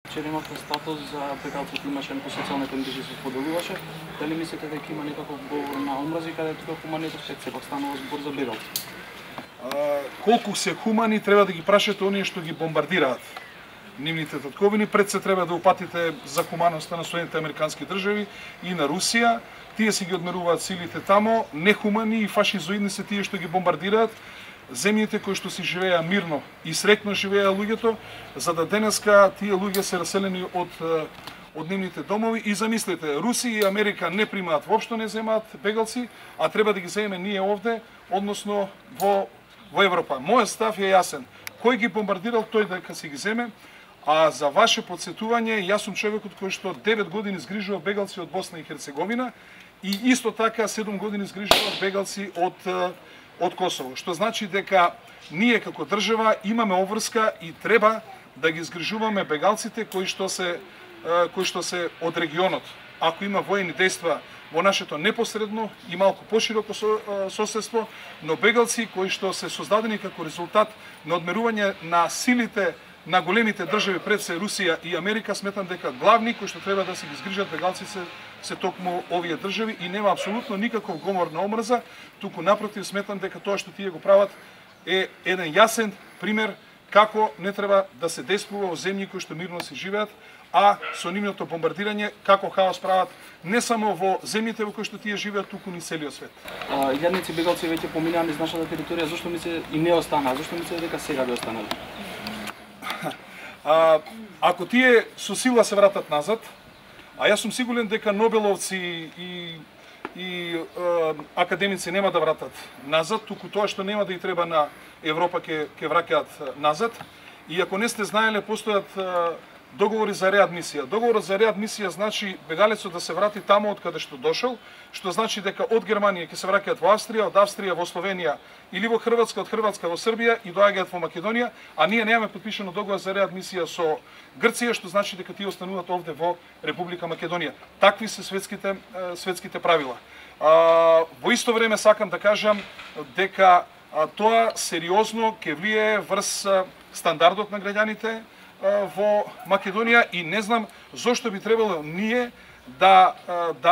Вчера имавте статус за бегалците, имаше по социјалните мрежи се поделуваше. Дали мислите дека има некаков говор на омрази каде тука хуманитет сепак станува збор за бегалци? Колку се хумани треба да ги прашате оние што ги бомбардираат нивните татковини, пред се треба да упатите за хуманоста на Соединените американски држави и на Русија. Тие си ги одмеруваат силите тамо, нехумани и фашизоидни се тие што ги бомбардираат земјите кои што си живеа мирно и среќно живеа луѓето, за да денеска тие луѓе се раселени од нивните домови. И замислете, Русија и Америка не примаат, воопшто не земаат бегалци, а треба да ги земеме ние овде, односно во Европа. Мојот став е јасен. Кој ги бомбардирал, тој дека си ги земе. А за ваше подсетување, јас сум човекот кој што 9 години згрижува бегалци од Босна и Херцеговина и исто така 7 години згрижува бегалци од Косово. Што значи дека ние како држава имаме обврска и треба да ги згрижуваме бегалците кои што се од регионот. Ако има воени дејства во нашето непосредно и малку пошироко соседство, но бегалци кои што се создадени како резултат на одмерување на силите на големите држави пред се Русија и Америка, сметам дека главни кои што треба да се ги згрижат бегалци се токму овие држави и нема апсолутно никаков говор на омрза, туку напротив сметам дека тоа што тие го прават е еден јасен пример како не треба да се дејствува во земји кои што мирно се живеат, а со нивното бомбардирање како хаос прават не само во земјите во кои што тие живеат, туку ни целиот свет. Илјадници бегалци веќе поминаа низ нашата територија, зошто мислите и не останаа? Зошто мислите дека сега би останали? Ако тие со сила се вратат назад, а јас сум сигурен дека нобеловци и академици нема да вратат назад, туку тоа што нема да и треба на Европа ќе враќаат назад. И ако не сте знаеле, постојат договори за реадмисија. Договорот за реадмисија значи бегалецот да се врати тамо од каде што дошол, што значи дека од Германија ќе се враќаат во Австрија, од Австрија во Словенија или во Хрватска, од Хрватска во Србија и доаѓаат во Македонија, а ние немаме подпишано договор за реадмисија со Грција, што значи дека тие остануваат овде во Република Македонија. Такви се светските правила. Во исто време сакам да кажам дека тоа сериозно ќе влие врз стандардот на граѓаните во Македонија и не знам зошто би требало ние да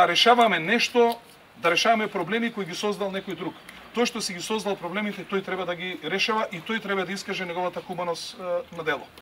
решаваме нешто, да решаваме проблеми кои ги создал некој друг. Тој што си ги создал проблемите, тој треба да ги решава и тој треба да искаже неговата хуманост на дело.